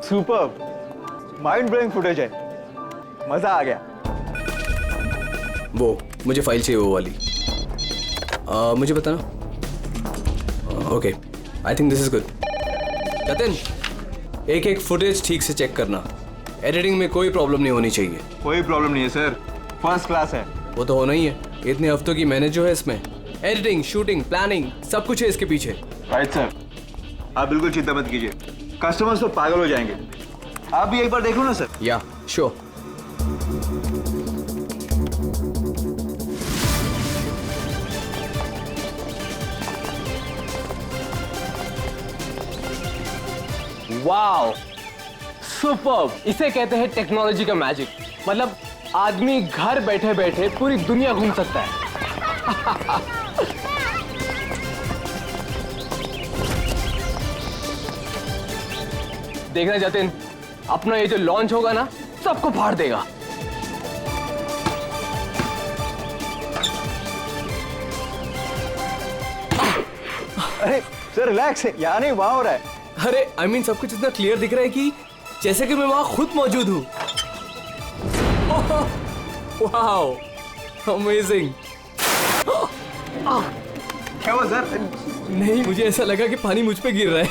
Super, mind blowing footage है, मजा आ गया। वो मुझे फाइल चाहिए वो वाली। मुझे बताना। Okay, I think this is good. Jatin, एक एक फुटेज ठीक से चेक करना, एडिटिंग में कोई प्रॉब्लम नहीं होनी चाहिए। कोई प्रॉब्लम नहीं है सर, फर्स्ट क्लास है। वो तो होना ही है, इतने हफ्तों की मेहनत जो है इसमें, एडिटिंग, शूटिंग, प्लानिंग, सब कुछ है इसके पीछे। राइट सर, आप बिल्कुल चिंता मत कीजिए, कस्टमर्स तो पागल हो जाएंगे। आप भी एक बार देख लो ना सर। या श्योर। Wow, superb! इसे कहते हैं टेक्नोलॉजी का मैजिक। मतलब आदमी घर बैठे बैठे पूरी दुनिया घूम सकता है। देखना जतिन, अपना ये जो लॉन्च होगा ना, सबको फाड़ देगा। अरे सर रिलैक्स है, यहाँ नहीं वहाँ हो रहा है। अरे आई मीन सब कुछ इतना क्लियर दिख रहा है कि जैसे कि मैं वहां खुद मौजूद हूँ। Wow, amazing. क्या हुआ सर? नहीं, मुझे ऐसा लगा कि पानी मुझ पे गिर रहा है।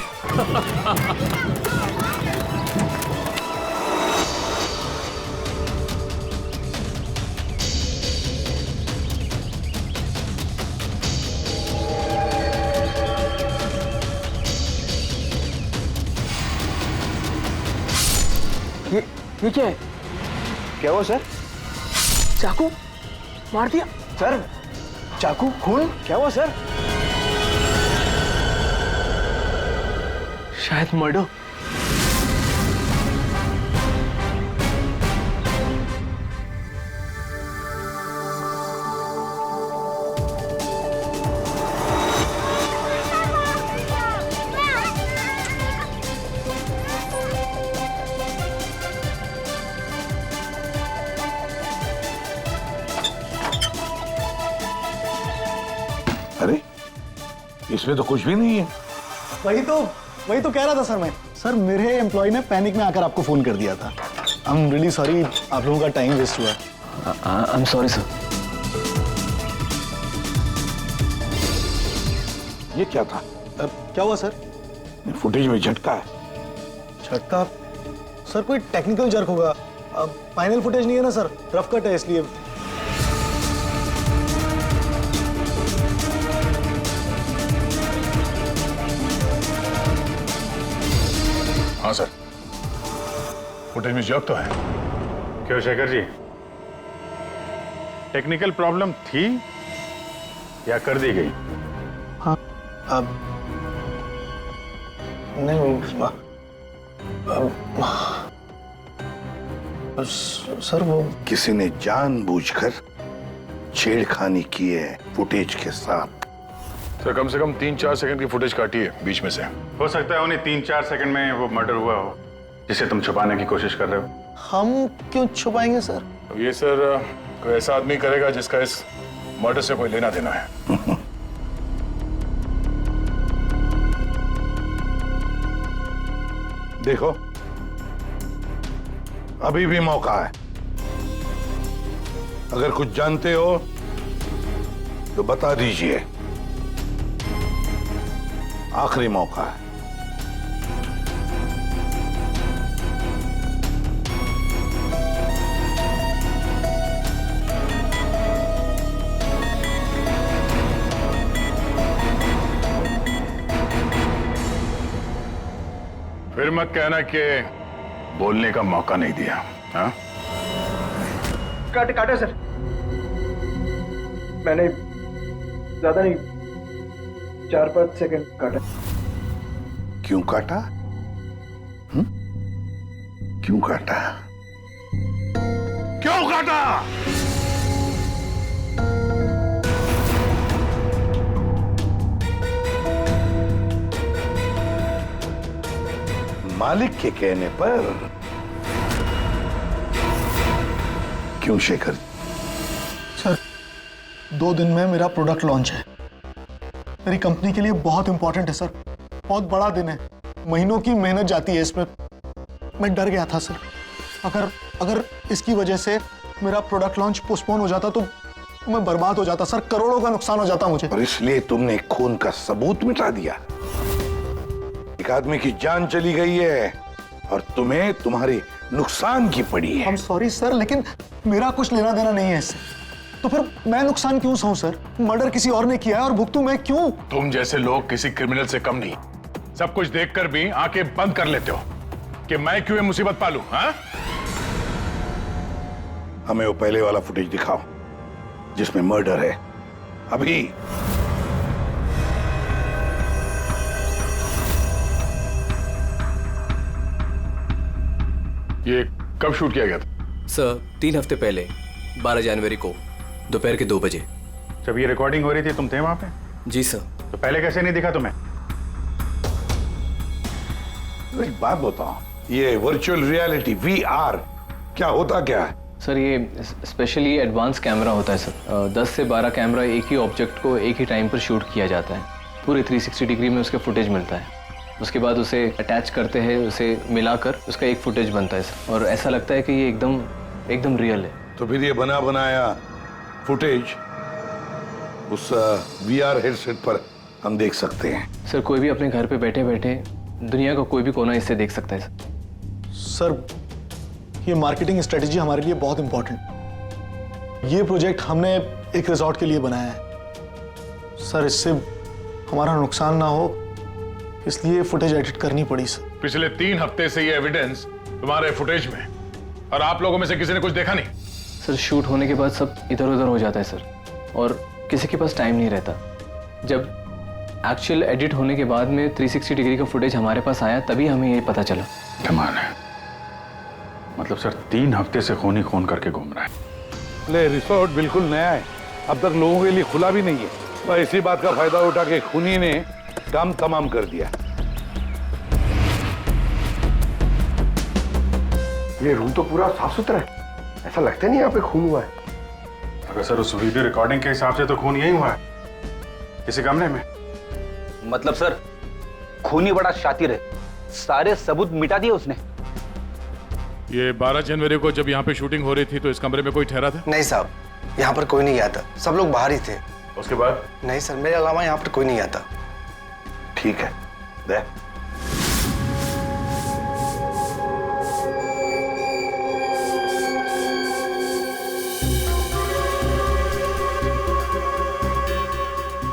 ये क्या है? क्या हुआ सर? चाकू मार दिया सर, चाकू, खून, क्या हुआ सर? शायद मर्डर। अरे इसमें तो कुछ भी नहीं है। वही तो कह रहा था सर मैं। सर मेरे एम्प्लॉय ने पैनिक में आकर आपको फोन कर दिया था। आई एम रियली सॉरी, आप लोगों का टाइम वेस्ट हुआ। I am sorry sir. ये क्या था? क्या हुआ सर? फुटेज में झटका है। झटका? सर कोई टेक्निकल जर्क होगा। फाइनल फुटेज नहीं है ना सर, रफ कट है इसलिए। हाँ सर, फुटेज में जर्क तो है। क्यों शेखर जी, टेक्निकल प्रॉब्लम थी या कर दी गई? हाँ, अब नहीं सर वो किसी ने जानबूझकर छेड़खानी की है फुटेज के साथ। सर कम से कम 3-4 सेकंड की फुटेज काटी है बीच में से। हो सकता है उन्हें 3-4 सेकंड में वो मर्डर हुआ हो जिसे तुम छुपाने की कोशिश कर रहे हो। हम क्यों छुपाएंगे सर? तो ये सर कोई ऐसा आदमी करेगा जिसका इस मर्डर से कोई लेना देना है। देखो, अभी भी मौका है। अगर कुछ जानते हो तो बता दीजिए, आखिरी मौका है। फिर मत कहना कि बोलने का मौका नहीं दिया। हाँ, काटे सर, मैंने ज्यादा नहीं, 4-5 सेकंड काटा। क्यों काटा? क्यों काटा? क्यों काटा? मालिक के कहने पर। क्यों शेखर? सर 2 दिन में मेरा प्रोडक्ट लॉन्च है। मेरी कंपनी के लिए बहुत इंपॉर्टेंट है सर, बहुत बड़ा दिन है। महीनों की मेहनत जाती है इसमें। मैं डर गया था सर। अगर अगर इसकी वजह से मेरा प्रोडक्ट लॉन्च पोस्टपोन हो जाता तो मैं बर्बाद हो जाता सर, करोड़ों का नुकसान हो जाता मुझे। और इसलिए तुमने खून का सबूत मिटा दिया। एक आदमी की जान चली गई है और तुम्हें तुम्हारे नुकसान की पड़ी है। I'm सॉरी सर, लेकिन मेरा कुछ लेना देना नहीं है इससे। तो फिर मैं नुकसान क्यों सहूं सर? मर्डर किसी और ने किया है और भुगतूं मैं क्यों? तुम जैसे लोग किसी क्रिमिनल से कम नहीं। सब कुछ देखकर भी आंखें बंद कर लेते हो कि मैं क्यों ये मुसीबत पालूं, हाँ? हमें वो पहले वाला फुटेज दिखाओ जिसमें मर्डर है। अभी। ये कब शूट किया गया था? सर 3 हफ्ते पहले 12 जनवरी को दोपहर के 2 बजे। जब ये रिकॉर्डिंग हो रही थी तुम थे वहां पे? जी सर। तो पहले कैसे नहीं दिखा तुम्हें? तो एक बात बताओ, ये वर्चुअल रियलिटी VR क्या होता क्या है? सर ये स्पेशली एडवांस कैमरा होता है सर। 10 से 12 कैमरा एक ही ऑब्जेक्ट को एक ही टाइम पर शूट किया जाता है। पूरे 360 डिग्री में उसका फुटेज मिलता है। उसके बाद उसे अटैच करते हैं, उसे मिलाकर उसका एक फुटेज बनता है सर। और ऐसा लगता है कि ये एकदम रियल है। तो फिर ये बना बनाया फुटेज उस VR हेडसेट पर हम देख सकते हैं। सर कोई भी अपने घर पे बैठे बैठे दुनिया का कोई भी कोना इससे देख सकता है सर। सर ये मार्केटिंग स्ट्रेटेजी हमारे लिए बहुत इंपॉर्टेंट। ये प्रोजेक्ट हमने एक रिजॉर्ट के लिए बनाया है सर। इससे हमारा नुकसान ना हो इसलिए फुटेज एडिट करनी पड़ी सर। पिछले 3 हफ्ते से ये एविडेंस तुम्हारे फुटेज में, और आप लोगों में से किसी ने कुछ देखा नहीं? सर शूट होने के बाद सब इधर उधर हो जाता है सर, और किसी के पास टाइम नहीं रहता। जब एक्चुअल एडिट होने के बाद में 360 डिग्री का फुटेज हमारे पास आया तभी हमें ये पता चला। कमाल है। मतलब सर 3 हफ्ते से खून ही खून करके घूम रहा है। ले रिसोर्ट बिल्कुल नया है, अब तक लोगों के लिए खुला भी नहीं है। और इसी बात का फायदा उठा के खूनी ने काम तमाम कर दिया। ये रूम तो पूरा साफ सुथरा है, ऐसा लगता नहीं यहाँ पे खून हुआ है। अगर सर उस वीडियो रिकॉर्डिंग के हिसाब से तो खून यही हुआ है, किसी कमरे में। मतलब सर खूनी बड़ा शातिर है, सारे सबूत मिटा दिए उसने। ये 12 जनवरी को जब यहाँ पे शूटिंग हो रही थी तो इस कमरे में कोई ठहरा था? नहीं साहब, यहाँ पर कोई नहीं गया था, सब लोग बाहर ही थे। उसके बाद? नहीं सर, मेरे अलावा यहाँ पर कोई नहीं गया था। ठीक है, दे।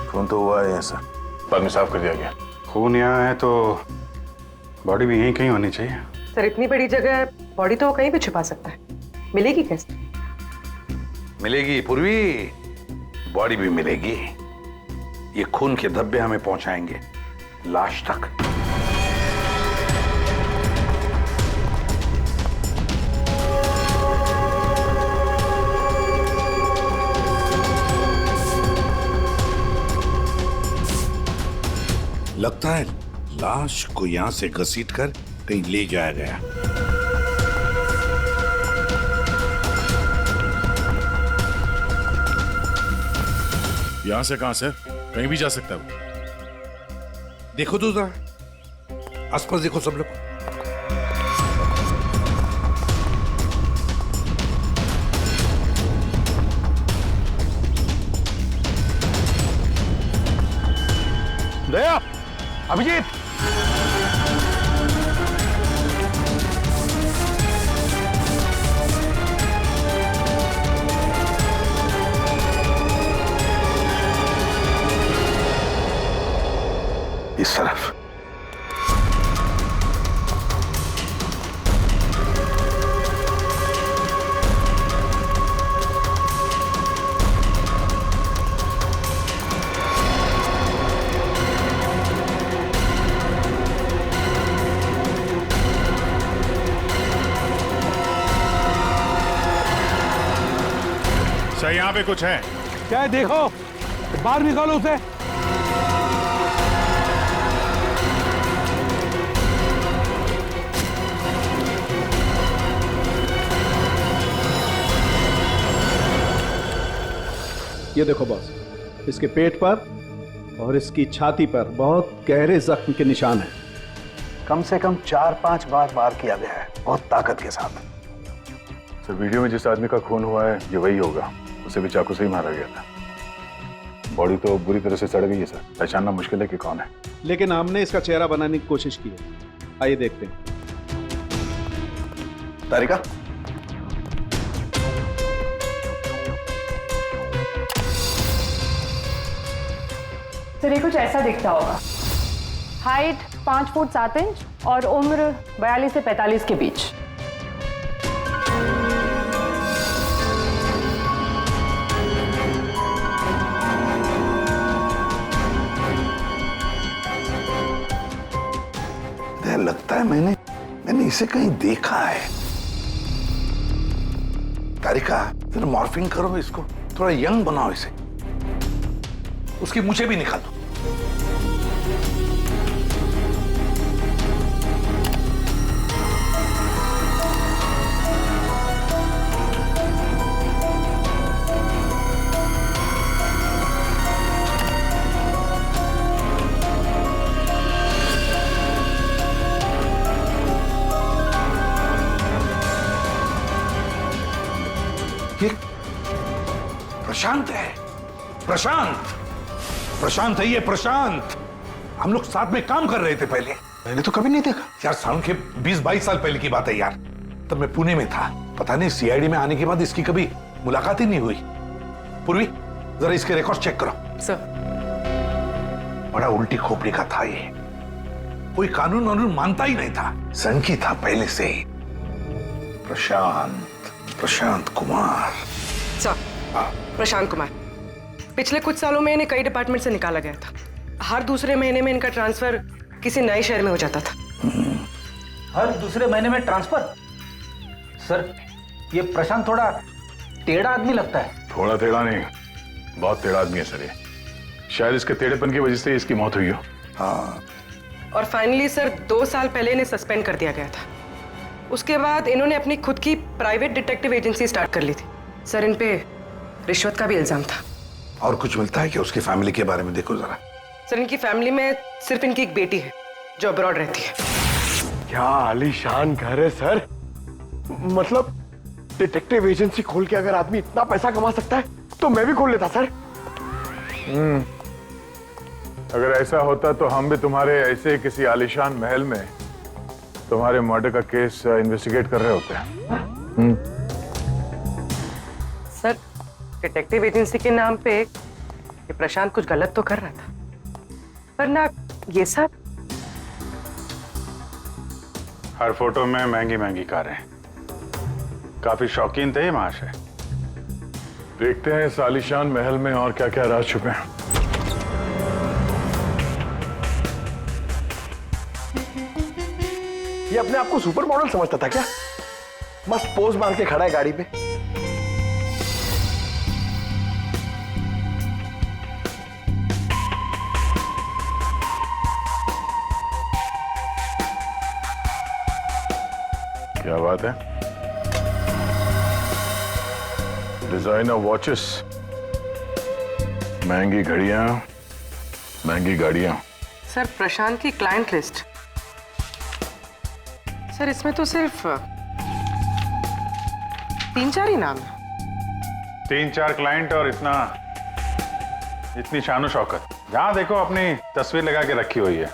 खून तो हुआ है सर, बाद में साफ कर दिया गया। खून यहाँ है तो बॉडी भी यहीं कहीं होनी चाहिए। सर इतनी बड़ी जगह है, बॉडी तो वो कहीं भी छुपा सकता है, मिलेगी कैसे? मिलेगी पूर्वी, बॉडी भी मिलेगी। ये खून के धब्बे हमें पहुंचाएंगे लाश तक। लगता है लाश को यहां से घसीटकर कहीं ले जाया गया। यहां से कहां सर? कहीं भी जा सकता है वो। देखो तो जरा आसपास देखो सब लोग। दया, अभिजीत, इस तरफ। सर यहाँ पे कुछ है? क्या है देखो, बाहर निकालो उसे। ये देखो बॉस, इसके पेट पर और इसकी छाती पर बहुत गहरे जख्म के निशान हैं। कम से कम 4-5 बार वार किया गया है, बहुत ताकत के साथ। सर वीडियो में जिस आदमी का खून हुआ है ये वही होगा, उसे भी चाकू से ही मारा गया था। बॉडी तो बुरी तरह से सड़ गई है सर, पहचानना मुश्किल है कि कौन है। लेकिन हमने इसका चेहरा बनाने की कोशिश की है, आइए देखते हैं। तारिका, सर ये कुछ ऐसा दिखता होगा। हाइट 5 फुट 7 इंच और उम्र 42 से 45 के बीच। लगता है मैंने इसे कहीं देखा है। तारिका, जरा मॉर्फिंग करो इसको, थोड़ा यंग बनाओ इसे, उसकी मूछें भी निकालो। ये प्रशांत है, प्रशांत है ये, प्रशांत। हम लोग साथ में काम कर रहे थे पहले। मैंने तो कभी नहीं देखा यार, साउंड के 20-22 साल पहले की बात है यार, तब मैं पुणे में था। पता नहीं सीआईडी में आने के बाद इसकी कभी मुलाकात ही नहीं हुई। पूर्वी, जरा इसके रिकॉर्ड चेक करो। सर, बड़ा उल्टी खोपड़ी का था ये, कोई कानून वानून मानता ही नहीं था, सनकी था पहले से ही। प्रशांत कुमार। सर, प्रशांत कुमार पिछले कुछ सालों में इन्हें कई डिपार्टमेंट से निकाला गया था। हर दूसरे महीने में इनका ट्रांसफर किसी नए शहर में हो जाता था। हर दूसरे महीने में ट्रांसफर? सर, ये प्रशांत थोड़ा टेढ़ा आदमी लगता है। थोड़ा टेढ़ा नहीं, बहुत टेढ़ा आदमी है सर ये। शायद इसके टेढ़ेपन की वजह से इसकी मौत हुई हो। हाँ, और फाइनली सर 2 साल पहले इन्हें सस्पेंड कर दिया गया था। उसके बाद इन्होंने अपनी खुद की प्राइवेट डिटेक्टिव एजेंसी स्टार्ट कर ली थी। सर, इन पे रिश्वत का भी इल्जाम था। और कुछ मिलता है क्या उसकी फैमिली के बारे में? देखो जरा। सर, इनकी फैमिली में सिर्फ इनकी एक बेटी है जो अब्रॉड रहती है। क्या आलीशान घर है सर। मतलब डिटेक्टिव एजेंसी खोल के अगर आदमी इतना पैसा कमा सकता है तो मैं भी खोल लेता सर। अगर ऐसा होता तो हम भी तुम्हारे ऐसे किसी आलीशान महल में तुम्हारे मर्डर का केस इन्वेस्टिगेट कर रहे होते हैं। सर, डिटेक्टिव एजेंसी के नाम पे ये प्रशांत कुछ गलत तो कर रहा था, पर ना ये सब। हर फोटो में महंगी महंगी कारें, काफी शौकीन थे ये महाशय। देखते हैं इस आलीशान महल में और क्या क्या राज छुपे हैं। ये अपने आप को सुपर मॉडल समझता था क्या? मस्त पोज मार के खड़ा है गाड़ी पे। क्या बात है? डिजाइनर वॉचेस, महंगी घड़ियां, महंगी गाड़ियां। सर, प्रशांत की क्लाइंट लिस्ट। सर, इसमें तो सिर्फ 3-4 ही नाम है। 3-4 क्लाइंट और इतनी शानो शौकत। जहां देखो अपनी तस्वीर लगा के रखी हुई है।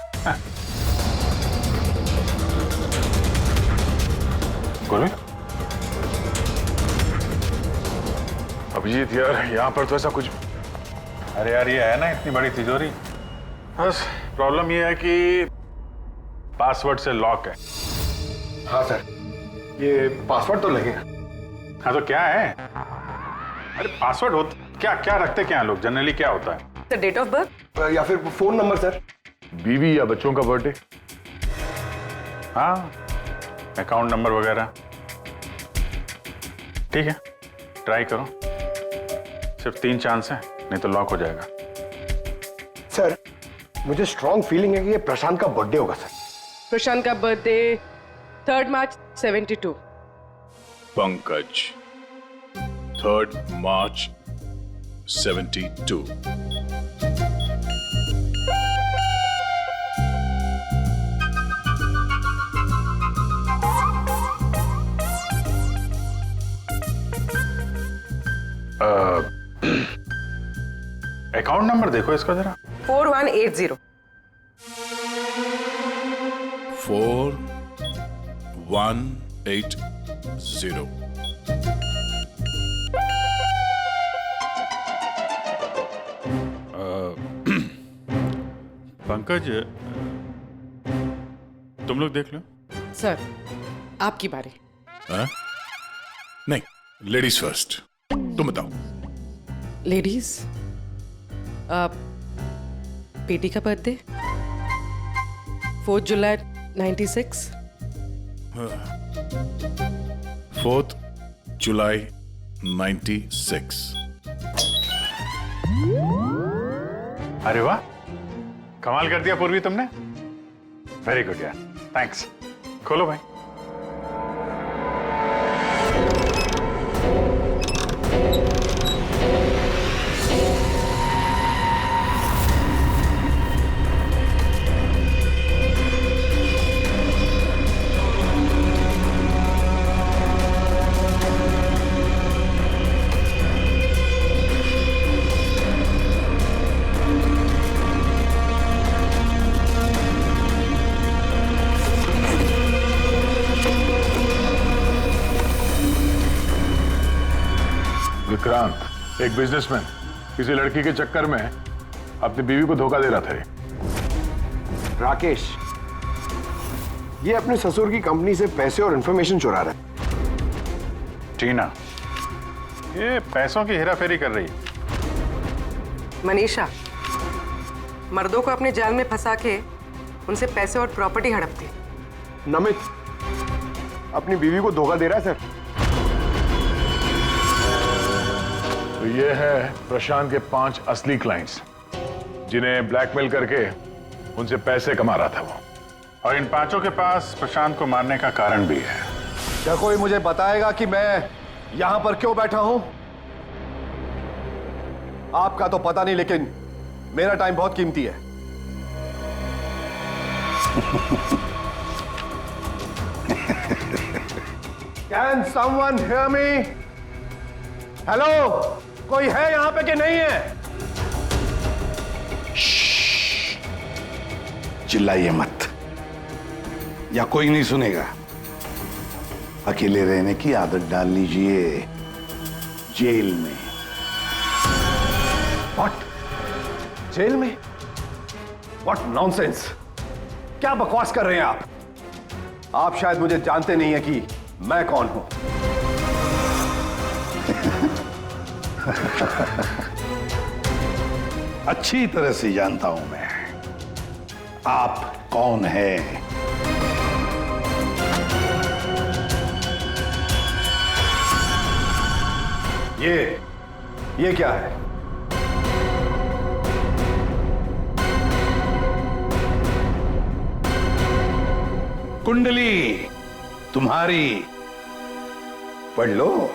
अभिजीत यार, यहाँ पर तो ऐसा कुछ। अरे यार, ये है ना इतनी बड़ी तिजोरी, बस प्रॉब्लम ये है कि पासवर्ड से लॉक है। हाँ सर, ये पासवर्ड तो लगेगा। हाँ तो क्या है? अरे पासवर्ड होता क्या? क्या रखते क्या लोग जनरली? क्या होता है? सर, डेट ऑफ बर्थ या फिर फोन नंबर सर। बीवी या बच्चों का बर्थडे, हाँ, अकाउंट नंबर वगैरह। ठीक है, ट्राई करो। सिर्फ 3 चांस हैं, नहीं तो लॉक हो जाएगा। सर, मुझे स्ट्रॉन्ग फीलिंग है कि ये प्रशांत का बर्थडे होगा सर। प्रशांत का बर्थडे 3 मार्च 72। पंकज 3 मार्च 72। अकाउंट नंबर देखो इसका जरा। 4180। 4180। पंकज, तुम लोग देख लो। सर आपकी बारी। हाँ? नहीं, लेडीज फर्स्ट। तुम बताओ। लेडीज, बेटी का बर्थडे 4 जुलाई 96। 4 जुलाई 96। अरे वाह, कमाल कर दिया पूर्वी तुमने। वेरी गुड यार, थैंक्स। खोलो भाई। विक्रांत, एक बिजनेसमैन किसी लड़की के चक्कर में अपनी बीवी को धोखा दे रहा था। राकेश, ये अपने ससुर की कंपनी से पैसे और इंफॉर्मेशन चुरा रहा है। टीना, ये पैसों की हेराफेरी कर रही है। मनीषा, मर्दों को अपने जाल में फंसा के उनसे पैसे और प्रॉपर्टी हड़पती। नमित अपनी बीवी को धोखा दे रहा है सर। तो ये है प्रशांत के 5 असली क्लाइंट्स, जिन्हें ब्लैकमेल करके उनसे पैसे कमा रहा था वो। और इन 5 के पास प्रशांत को मारने का कारण भी है। क्या कोई मुझे बताएगा कि मैं यहां पर क्यों बैठा हूं? आपका तो पता नहीं, लेकिन मेरा टाइम बहुत कीमती है। Can someone hear me? Hello, कोई है यहां पे कि नहीं है? चिल्लाइए मत, या कोई नहीं सुनेगा। अकेले रहने की आदत डाल लीजिए जेल में। What? जेल में? What nonsense? क्या बकवास कर रहे हैं आप? आप शायद मुझे जानते नहीं है कि मैं कौन हूं। अच्छी तरह से जानता हूं मैं आप कौन हैं। ये क्या है? कुंडली तुम्हारी, पढ़ लो।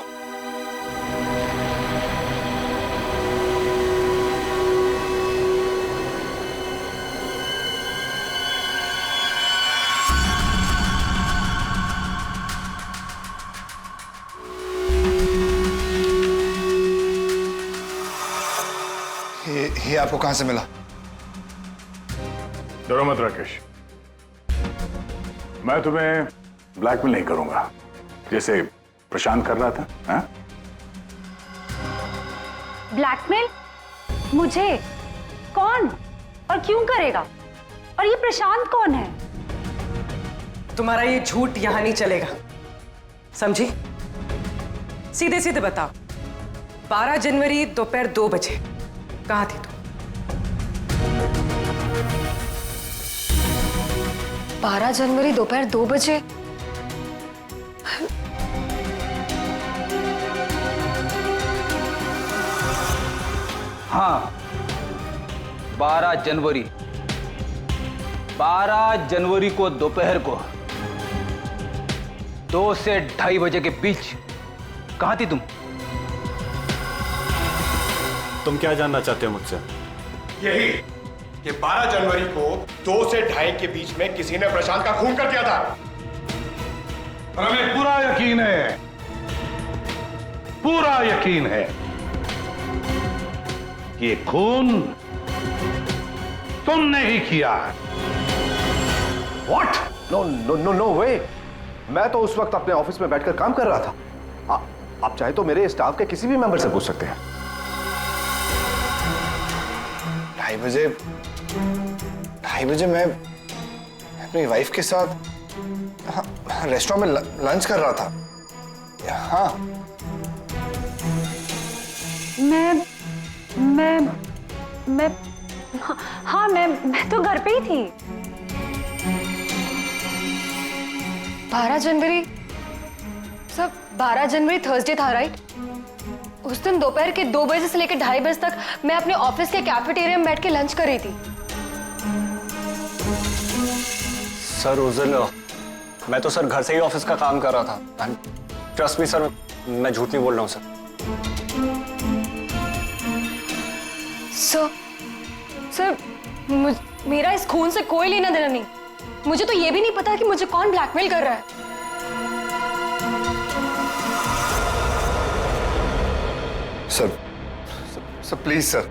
ये आपको कहां से मिला? डरो मत राकेश, मैं तुम्हें ब्लैकमेल नहीं करूंगा जैसे प्रशांत कर रहा था। हाँ? ब्लैकमेल? मुझे? कौन और क्यों करेगा? और ये प्रशांत कौन है? तुम्हारा ये झूठ यहां नहीं चलेगा, समझी? सीधे सीधे बताओ, 12 जनवरी दोपहर 2 बजे कहां थी तुम? 12 जनवरी दोपहर 2 बजे? हाँ, 12 जनवरी को दोपहर को 2 से 2:30 बजे के बीच कहां थी तुम? तुम क्या जानना चाहते हो मुझसे? यही कि 12 जनवरी को 2 से 2:30 के बीच में किसी ने प्रशांत का खून कर दिया था। और हमें पूरा यकीन है, पूरा यकीन है ये खून तुमने ही किया। What? No, no, no, no way. मैं तो उस वक्त अपने ऑफिस में बैठकर काम कर रहा था। आप चाहे तो मेरे स्टाफ के किसी भी मेंबर से पूछ सकते हैं। 2:30 बजे मैं अपनी वाइफ के साथ रेस्टोरेंट में लंच कर रहा था। हाँ, मैं तो घर पे ही थी। 12 जनवरी सब 12 जनवरी थर्सडे था, राइट? उस दिन दोपहर के 2 बजे से लेकर 2:30 बजे तक मैं अपने ऑफिस के कैफेटेरिया में बैठ के लंच कर रही थी। सर उस दिन मैं तो सर घर से ही ऑफिस का काम कर रहा था। ट्रस्ट मी सर, मैं झूठ नहीं बोल रहा हूँ सर। सर मेरा इस खून से कोई लेना देना नहीं। मुझे तो ये भी नहीं पता कि मुझे कौन ब्लैकमेल कर रहा है। सर प्लीज सर,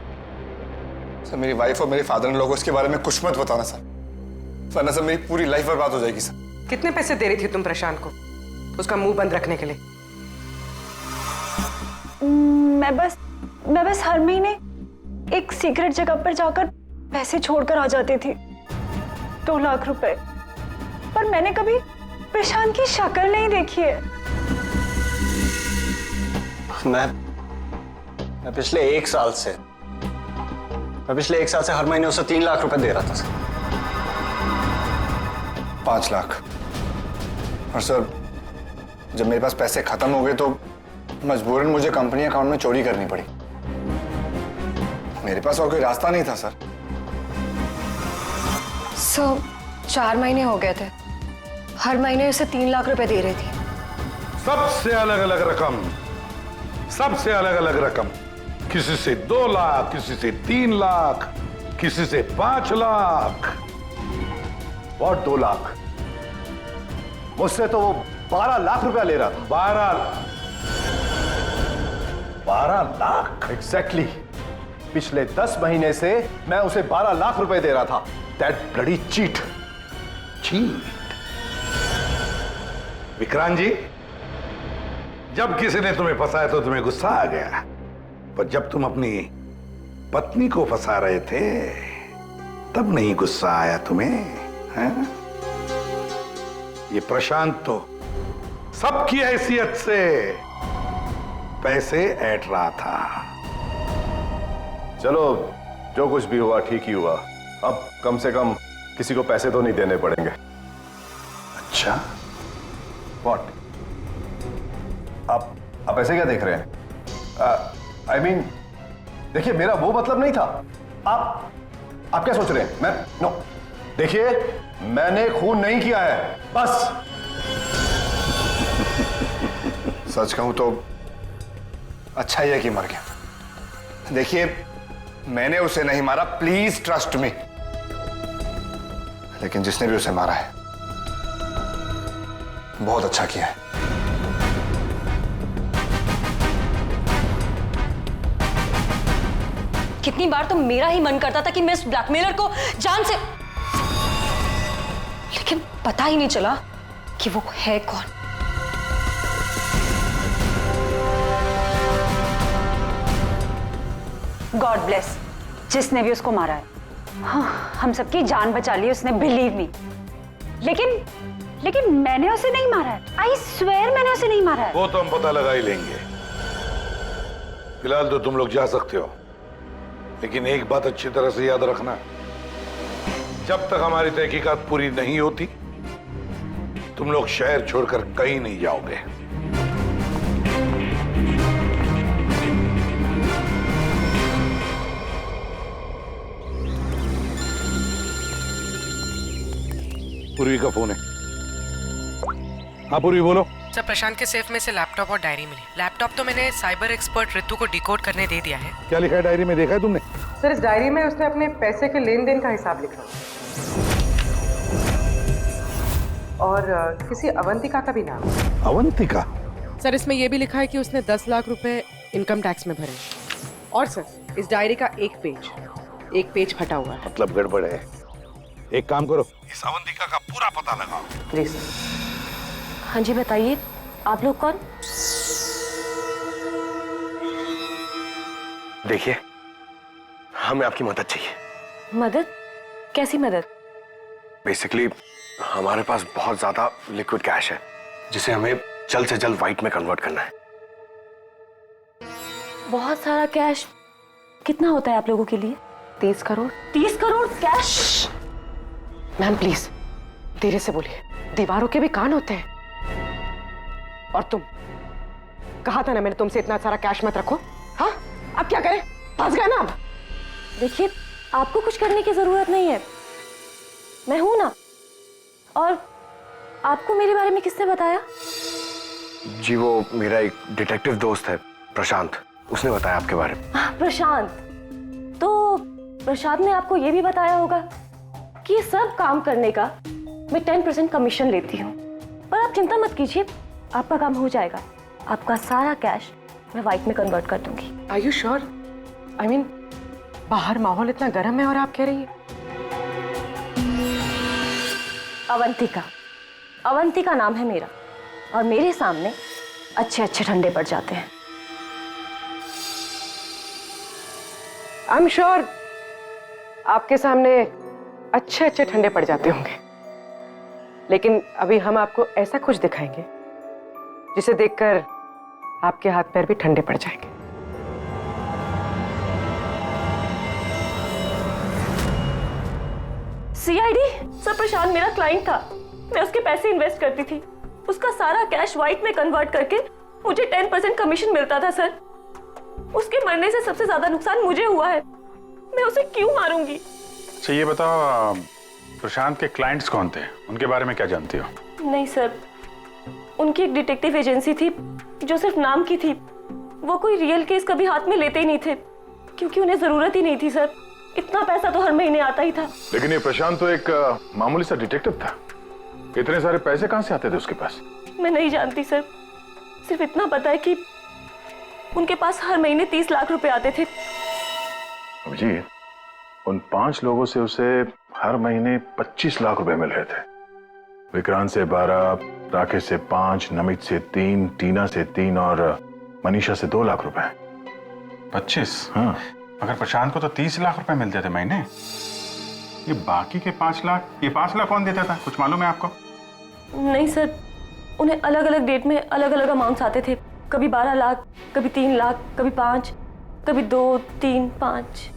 मेरी वाइफ और मेरे फादर इन लोगों को इसके बारे में कुछ मत बताना सर, वरना सर मेरी पूरी लाइफ बर्बाद हो जाएगी सर। कितने पैसे दे रही थी तुम प्रशांत को उसका मुंह बंद रखने के लिए? मैं बस हर महीने एक सीक्रेट जगह पर जाकर पैसे छोड़कर आ जाती थी, 2 लाख रुपए। पर मैंने कभी प्रशांत की शक्ल नहीं देखी है। मैं पिछले 1 साल से हर महीने उसे 3 लाख रुपए दे रहा था सर। 5 लाख। और सर जब मेरे पास पैसे खत्म हो गए तो मजबूरन मुझे कंपनी अकाउंट में चोरी करनी पड़ी। मेरे पास और कोई रास्ता नहीं था सर। 4 महीने हो गए थे, हर महीने उसे 3 लाख रुपए दे रही थी। सबसे अलग अलग रकम, किसी से 2 लाख, किसी से 3 लाख, किसी से 5 लाख। और 2 लाख? मुझसे तो वो 12 लाख रुपया ले रहा था। 12 लाख? एग्जैक्टली। पिछले 10 महीने से मैं उसे 12 लाख रुपए दे रहा था। That bloody cheat. Vikrant ji, जब किसी ने तुम्हें फंसाया तो तुम्हें गुस्सा आ गया, पर जब तुम अपनी पत्नी को फंसा रहे थे तब नहीं गुस्सा आया तुम्हें, हैं? ये प्रशांत तो सबकी हैसियत से पैसे ऐंठ रहा था। चलो, जो कुछ भी हुआ ठीक ही हुआ। अब कम से कम किसी को पैसे तो नहीं देने पड़ेंगे। अच्छा, व्हाट? आप ऐसे क्या देख रहे हैं? आई मीन, देखिए मेरा वो मतलब नहीं था। आप क्या सोच रहे हैं? नो, देखिए मैंने खून नहीं किया है, बस। सच कहूं तो अच्छा ही है कि मर गया। देखिए मैंने उसे नहीं मारा, प्लीज ट्रस्ट मी। लेकिन जिसने भी उसे मारा है बहुत अच्छा किया है। कितनी बार तो मेरा ही मन करता था कि मैं इस ब्लैकमेलर को जान से, लेकिन पता ही नहीं चला कि वो है कौन। गॉड ब्लेस जिसने भी उसको मारा है। हाँ, हम सबकी जान बचा ली उसने, बिलीव मी। लेकिन मैंने उसे नहीं मारा है। आई स्वेयर मैंने उसे नहीं मारा है। वो तो हम पता लगा ही लेंगे। फिलहाल तो तुम लोग जा सकते हो, लेकिन एक बात अच्छी तरह से याद रखना, जब तक हमारी तहकीकात पूरी नहीं होती तुम लोग शहर छोड़कर कहीं नहीं जाओगे। पूर्वी का फोन है। हाँ पूर्वी बोलो। सर, प्रशांत के सेफ में से लैपटॉप और डायरी मिली। लैपटॉप तो मैंने साइबर एक्सपर्ट ऋतु को डिकोड करने दे दिया है। क्या लिखा है डायरी में, देखा है तुमने? सर, इस डायरी में उसने अपने पैसे के लेन देन का हिसाब लिखा और किसी अवंतिका का भी नाम। अवंतिका? सर, इसमें यह भी लिखा है कि उसने 10 लाख रुपए इनकम टैक्स में भरे। और सर, इस डायरी का एक पेज फटा हुआ है। मतलब गड़बड़ है। एक काम करो, इस अवंतिका का पूरा पता लगाओ। जी सर। हाँ जी बताइए, आप लोग कौन? देखिए, हमें आपकी मदद चाहिए। मदद? कैसी मदद? बेसिकली हमारे पास बहुत ज्यादा लिक्विड कैश है जिसे हमें जल्द से जल्द व्हाइट में कन्वर्ट करना है। बहुत सारा कैश? कितना होता है आप लोगों के लिए? 30 crore. 30 crore cash? Ma'am please धीरे से बोलिए, दीवारों के भी कान होते हैं। और तुम, कहा था ना मैंने तुमसे इतना सारा कैश मत रखो। हाँ, अब क्या करें, फंस गए ना अब। देखिए, आपको कुछ करने की जरूरत नहीं है, मैं हूं ना। और आपको मेरे बारे में किसने बताया? जी वो मेरा एक डिटेक्टिव दोस्त है प्रशांत, उसने बताया आपके बारे में। प्रशांत? तो प्रशांत ने आपको यह भी बताया होगा कि ये सब काम करने का मैं 10% कमीशन लेती हूँ। पर आप चिंता मत कीजिए, आपका काम हो जाएगा। आपका सारा कैश मैं व्हाइट में कन्वर्ट कर दूंगी। Are you sure? I mean, बाहर माहौल इतना गर्म है और आप कह रही हैं? अवंतिका नाम है मेरा, और मेरे सामने अच्छे अच्छे ठंडे पड़ जाते हैं। I'm sure आपके सामने अच्छे अच्छे ठंडे पड़ जाते होंगे, लेकिन अभी हम आपको ऐसा कुछ दिखाएंगे जिसे देखकर आपके हाथ पैर भी ठंडे पड़ जाएंगे। सीआईडी? सर, प्रशांत मेरा क्लाइंट था, मैं उसके पैसे इन्वेस्ट करती थी। उसका सारा कैश व्हाइट में कन्वर्ट करके मुझे 10% कमीशन मिलता था सर। उसके मरने से सबसे ज्यादा नुकसान मुझे हुआ है, मैं उसे क्यों मारूंगी? अच्छा ये बताओ, प्रशांत के क्लाइंट्स कौन थे, उनके बारे में क्या जानती हो? नहीं सर, उनकी एक डिटेक्टिव एजेंसी थी जो सिर्फ नाम की थी। वो कोई रियल केस कभी हाथ में लेते ही नहीं थे, क्योंकि उन्हें जरूरत ही नहीं थी सर। इतना पैसा तो हर महीने आता ही था। लेकिन ये प्रशांत तो एक मामूली सा डिटेक्टिव था, इतने सारे पैसे कहां से आते थे उसके पास? मैं नहीं जानती सर, सिर्फ इतना पता है कि उनके पास हर महीने 30 लाख रुपए आते थे। जी, उन 5 लोगों से उसे हर महीने 25 लाख रुपए मिल रहे थे। विक्रांत से 12, राकेश से 5, नमित से 3, टीना से 3 और मनीषा से 2 लाख रुपए। 25? हाँ। अगर प्रशांत को तो 30 लाख रुपए मिलते थे महीने, ये बाकी के 5 लाख, ये 5 लाख कौन देता था, कुछ मालूम है आपको? नहीं सर, उन्हें अलग अलग डेट में अलग अलग अमाउंट्स आते थे। कभी 12 लाख, कभी 3 लाख, कभी 5, कभी 2, 3, 5।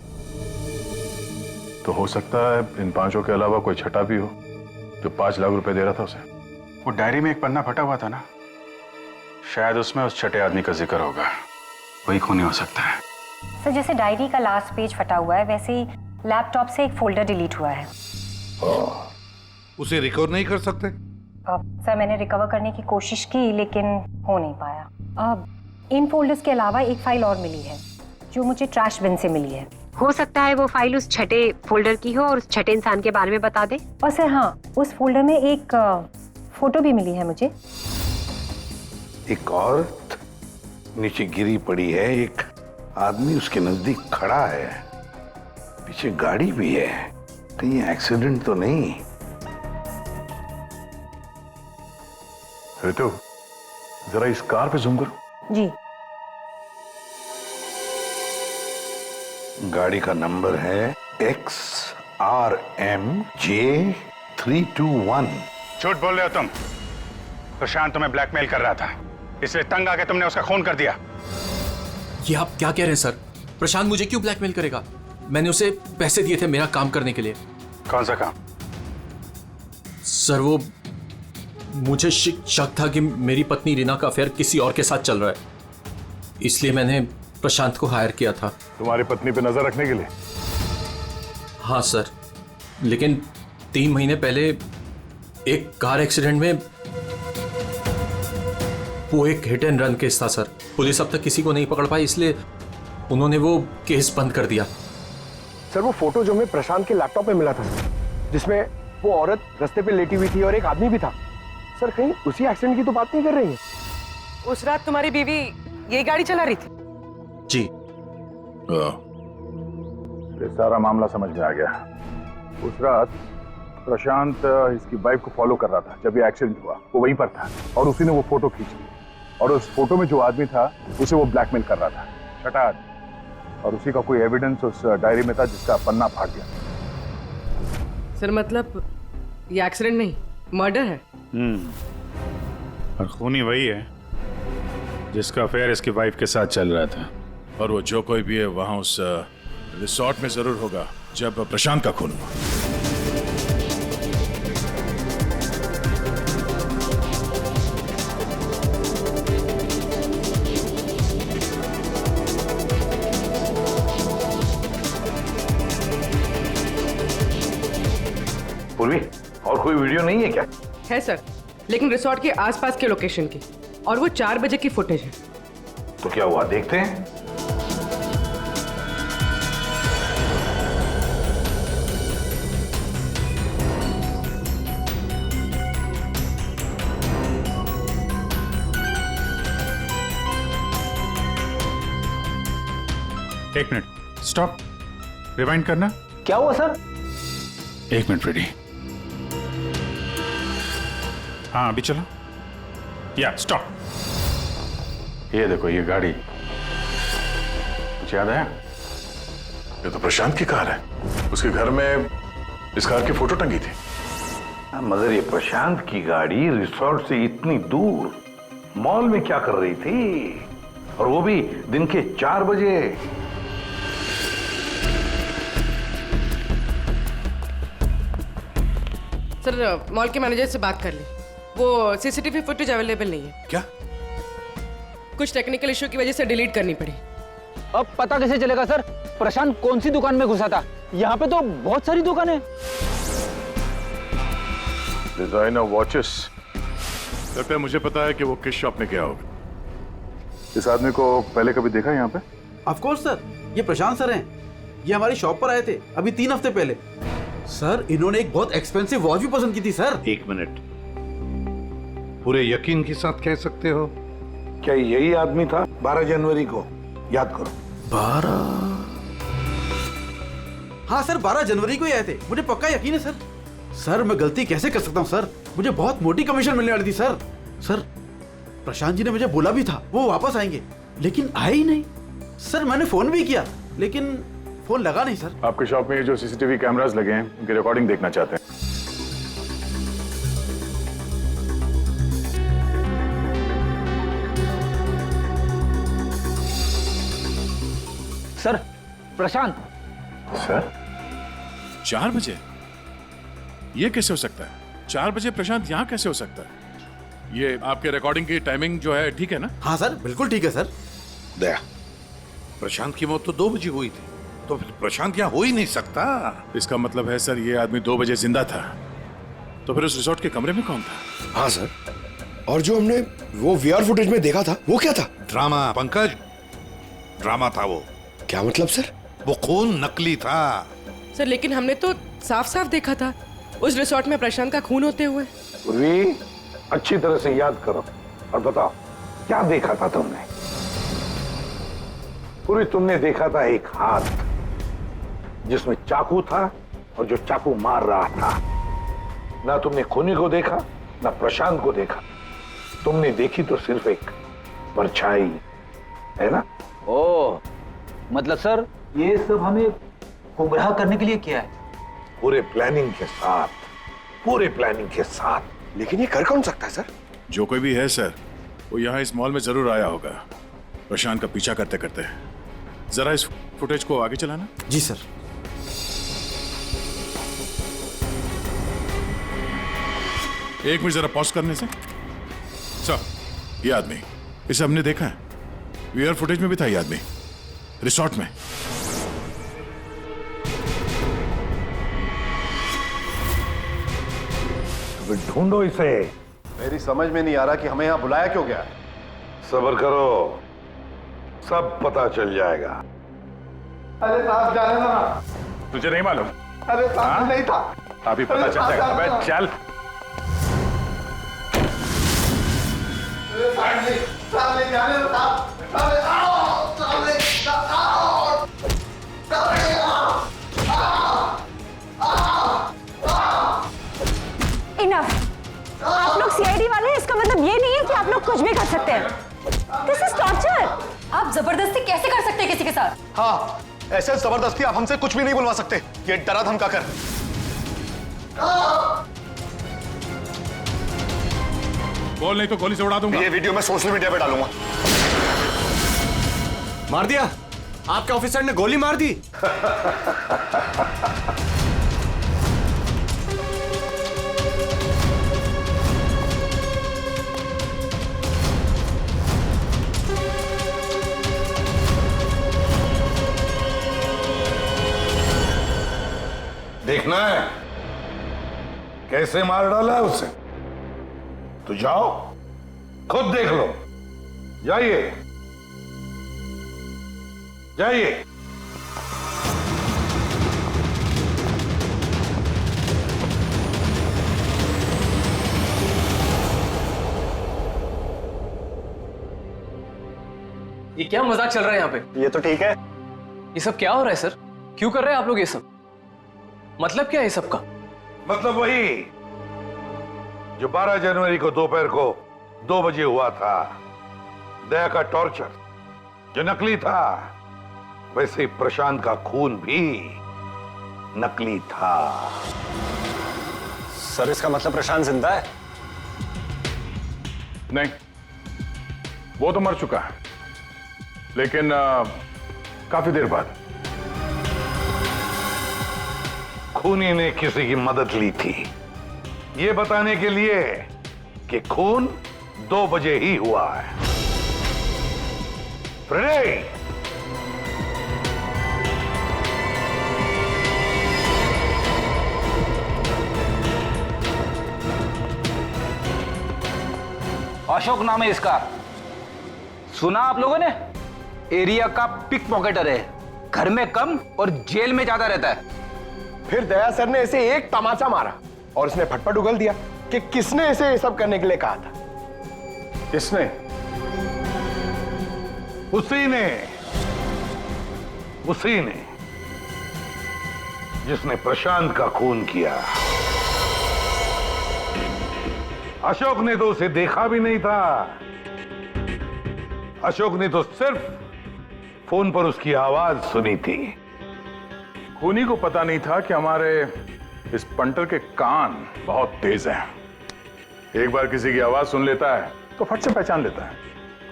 तो हो सकता है इन 5 के अलावा कोई छठा भी हो जो 5 लाख रुपए दे रहा था उसे। वो डायरी में एक पन्ना फटा हुआ था ना, शायद उसमें उस छठे आदमी का जिक्र होगा, वही खूनी हो सकता है। सर, जैसे डायरी का लास्ट पेज फटा हुआ है, वैसे ही लैपटॉप से एक फोल्डर डिलीट हुआ है। उसे रिकवर नहीं कर सकते? सर, मैंने रिकवर करने की कोशिश की लेकिन हो नहीं पाया। अब इन फोल्डर्स के अलावा एक फाइल और मिली है जो मुझे ट्रैश बिन से मिली है। हो सकता है वो फाइल उस छठे फोल्डर की हो और उस छठे इंसान के बारे में बता दे। और सर हाँ, उस फोल्डर में एक फोटो भी मिली है मुझे। एक औरत नीचे गिरी पड़ी है, एक आदमी उसके नजदीक खड़ा है, पीछे गाड़ी भी है। कहीं एक्सीडेंट तो नहीं? ऋतु, जरा इस कार पे जूम करो। जी। गाड़ी का नंबर है XRMJ321। झूठ बोल रहे हो तुम। प्रशांत तुम्हें ब्लैकमेल कर रहा था, इसलिए तंग आके तुमने उसका खून कर दिया। ये आप क्या कह रहे हैं सर? प्रशांत मुझे क्यों ब्लैकमेल करेगा? मैंने उसे पैसे दिए थे मेरा काम करने के लिए। कौन सा काम? सर वो, मुझे शक था कि मेरी पत्नी रीना का अफेयर किसी और के साथ चल रहा है, इसलिए मैंने प्रशांत को हायर किया था। तुम्हारी पत्नी पे नजर रखने के लिए? हाँ सर, लेकिन 3 महीने पहले एक कार एक्सीडेंट में, वो एक हिट एंड रन केस था सर। पुलिस अब तक किसी को नहीं पकड़ पाई, इसलिए उन्होंने वो केस बंद कर दिया। सर वो फोटो जो हमें प्रशांत के लैपटॉप में मिला था, जिसमें वो औरत रास्ते पे लेटी हुई थी और एक आदमी भी था, सर कहीं उसी एक्सीडेंट की तो बात नहीं कर रही है? उस रात तुम्हारी बीवी ये गाड़ी चला रही थी? जी। ये सारा मामला समझ में आ गया। उस रात प्रशांत इसकी वाइफ को फॉलो कर रहा था। जब ये एक्सीडेंट हुआ वो वहीं पर था और उसी ने वो फोटो खींच ली और उस फोटो में जो आदमी था उसे वो ब्लैकमेल कर रहा था, छठा आदमी। और उसी का कोई एविडेंस उस डायरी में था जिसका पन्ना फाड़ गया। सर मतलब ये एक्सीडेंट नहीं, मर्डर है। और खूनी वही है जिसका अफेयर इसकी वाइफ के साथ चल रहा था। और वो जो कोई भी है वहां उस रिसोर्ट में जरूर होगा जब प्रशांत का खून हुआ। पूर्वी, और कोई वीडियो नहीं है क्या? है सर, लेकिन रिसोर्ट के आसपास के लोकेशन की, और वो 4 बजे की फुटेज है। तो क्या हुआ देखते हैं। एक मिनट, स्टॉप, रिवाइंड करना। क्या हुआ सर? एक मिनट रेडी। हाँ अभी चलो। या स्टॉप। ये देखो ये गाड़ी, कुछ याद आया? ये तो प्रशांत की कार है। उसके घर में इस कार की फोटो टंगी थी। मगर ये प्रशांत की गाड़ी रिसोर्ट से इतनी दूर मॉल में क्या कर रही थी, और वो भी दिन के 4 बजे? सर मॉल के मैनेजर से बात कर ले, वो सीसीटीवी फुटेज अवेलेबल नहीं है। क्या? कुछ टेक्निकल इशू की वजह से डिलीट करनी पड़ी। अब पता कैसे चलेगा सर प्रशांत कौन सी दुकान में घुसा था? यहाँ पे तो बहुत सारी दुकानें हैं। डिजाइनर वॉचेस, लगता है मुझे पता है कि वो किस शॉप में गया होगा। इस आदमी को पहले कभी देखा यहाँ पे? ऑफ कोर्स सर, ये प्रशांत सर हैं। ये हमारी शॉप पर आए थे अभी 3 हफ्ते पहले। सर इन्होंने एक बहुत एक्सपेंसिव वॉच भी पसंद की थी सर। 1 मिनट, पूरे यकीन के साथ कह सकते हो क्या यही आदमी था 12 जनवरी को? याद करो। 12? हाँ सर, 12 जनवरी को ही आए थे, मुझे पक्का यकीन है सर। सर मैं गलती कैसे कर सकता हूँ सर, मुझे बहुत मोटी कमीशन मिलने वाली थी सर। सर प्रशांत जी ने मुझे बोला भी था वो वापस आएंगे, लेकिन आए ही नहीं। सर मैंने फोन भी किया लेकिन फोन लगा नहीं सर। आपके शॉप में जो सीसीटीवी कैमरास लगे हैं उनकी रिकॉर्डिंग देखना चाहते हैं। सर प्रशांत। सर 4 बजे? ये कैसे हो सकता है? 4 बजे प्रशांत यहाँ कैसे हो सकता है? ये आपके रिकॉर्डिंग की टाइमिंग जो है ठीक है ना? हाँ सर बिल्कुल ठीक है सर। दया, प्रशांत की मौत तो 2 बजे हुई थी, तो फिर प्रशांत यहाँ हो ही नहीं सकता। इसका मतलब है सर ये आदमी 2 बजे जिंदा था, तो फिर उस रिसोर्ट के कमरे में कौन था? हाँ सर, और जो हमने वो वीआर फुटेज में देखा था वो क्या था? ड्रामा पंकज, ड्रामा था वो। क्या मतलब सर? वो खून नकली था सर, लेकिन हमने तो साफ साफ देखा था उस रिसोर्ट में प्रशांत का खून होते हुए। पूर्वी, अच्छी तरह से याद करो और बताओ क्या देखा था तुमने? पूरी तुमने देखा था एक हाथ जिसमें चाकू था और जो चाकू मार रहा था। ना तुमने खूनी को देखा ना प्रशांत को देखा, तुमने देखी तो सिर्फ एक परछाई, है ना? ओ मतलब सर ये सब हमें गुमराह करने के लिए किया है? पूरे प्लानिंग के साथ, पूरे प्लानिंग के साथ। लेकिन ये कर कौन सकता है सर? जो कोई भी है सर, वो यहाँ इस मॉल में जरूर आया होगा प्रशांत का पीछा करते करते। जरा इस फुटेज को आगे चलाना। जी सर। एक मिनट जरा पॉज करने से। सर ये आदमी, इसे हमने देखा है, वीआर फुटेज में भी था ये आदमी रिसोर्ट में। ढूंढो इसे। मेरी समझ में नहीं आ रहा कि हमें यहाँ बुलाया क्यों गया। सब्र करो, सब पता चल जाएगा। अरे साहब जाने दो ना। तुझे नहीं मालूम? अरे साहब नहीं था। अभी पता चल जाएगा। अबे चल। साहब नहीं जाने दो साहब। अरे आओ, साहब नहीं, आओ, साहब नहीं, आओ। इनफ। आप लोग सीआईडी वाले हैं, इसका मतलब ये नहीं है कि आप लोग कुछ भी कर सकते हैं। This is torture. आप जबरदस्ती कैसे कर सकते हैं किसी के साथ? हाँ, ऐसे जबरदस्ती आप हमसे कुछ भी नहीं बुलवा सकते। ये डरा धमका कर। बोल, नहीं तो गोली से उड़ा दूंगा। ये वीडियो मैं सोशल मीडिया पे डालूंगा। मार दिया? आपके ऑफिसर ने गोली मार दी? देखना है कैसे मार डाला है उसे? तो जाओ, खुद देख लो। जाइए जाइए। ये क्या मजाक चल रहा है यहाँ पे? ये तो ठीक है। ये सब क्या हो रहा है सर? क्यों कर रहे हैं आप लोग ये सब? मतलब क्या है ये सब का? मतलब वही जो 12 जनवरी को दोपहर को 2 बजे हुआ था, दया का टॉर्चर जो नकली था, वैसे ही प्रशांत का खून भी नकली था। सर, इसका मतलब प्रशांत जिंदा है? नहीं, वो तो मर चुका है, लेकिन काफी देर बाद। खूनी ने किसी की मदद ली थी ये बताने के लिए कि खून 2 बजे ही हुआ है। प्रणय, अशोक नाम है इसका। सुना आप लोगों ने? एरिया का पिक पॉकेटर है, घर में कम और जेल में ज्यादा रहता है। फिर दया सर ने इसे एक तमाचा मारा और उसने फटफट उगल दिया कि किसने इसे ये सब करने के लिए कहा था। किसने? उसी ने जिसने प्रशांत का खून किया। अशोक ने तो उसे देखा भी नहीं था। अशोक ने तो सिर्फ फोन पर उसकी आवाज सुनी थी। खूनी को पता नहीं था कि हमारे इस पंटर के कान बहुत तेज हैं। एक बार किसी की आवाज सुन लेता है तो फट से पहचान लेता है,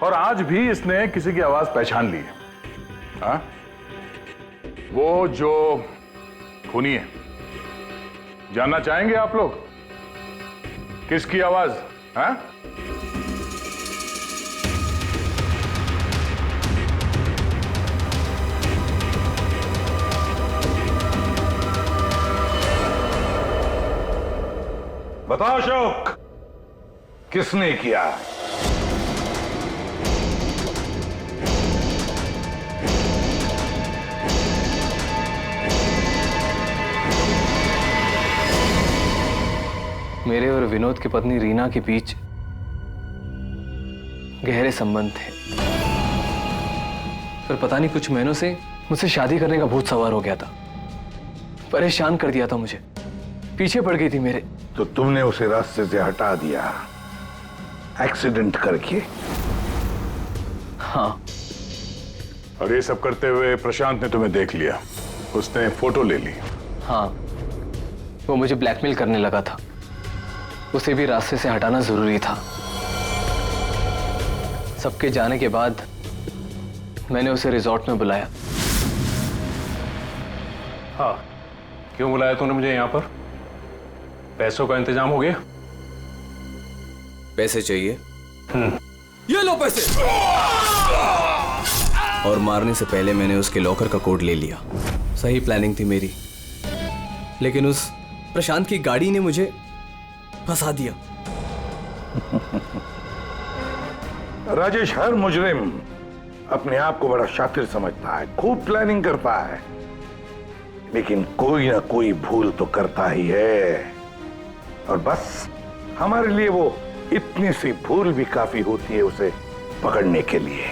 और आज भी इसने किसी की आवाज पहचान ली है। हाँ? वो जो खूनी है, जानना चाहेंगे आप लोग किसकी आवाज? हाँ? बताओ अशोक, किसने किया? मेरे और विनोद की पत्नी रीना के बीच गहरे संबंध थे, पर पता नहीं कुछ महीनों से मुझसे शादी करने का भूत सवार हो गया था। परेशान कर दिया था मुझे, पीछे पड़ गई थी मेरे। तो तुमने उसे रास्ते से हटा दिया एक्सीडेंट करके? हाँ। और ये सब करते हुए प्रशांत ने तुम्हें देख लिया, उसने फोटो ले ली। हाँ, वो मुझे ब्लैकमेल करने लगा था। उसे भी रास्ते से हटाना जरूरी था। सबके जाने के बाद मैंने उसे रिजॉर्ट में बुलाया। हाँ, क्यों बुलाया तूने मुझे यहाँ पर? पैसों का इंतजाम हो गया? पैसे चाहिए? ये लो पैसे। और मारने से पहले मैंने उसके लॉकर का कोड ले लिया। सही प्लानिंग थी मेरी, लेकिन उस प्रशांत की गाड़ी ने मुझे फंसा दिया। राजेश, हर मुजरिम अपने आप को बड़ा शातिर समझता है, खूब प्लानिंग करता है, लेकिन कोई ना कोई भूल तो करता ही है। और बस हमारे लिए वो इतनी सी भूल भी काफी होती है उसे पकड़ने के लिए।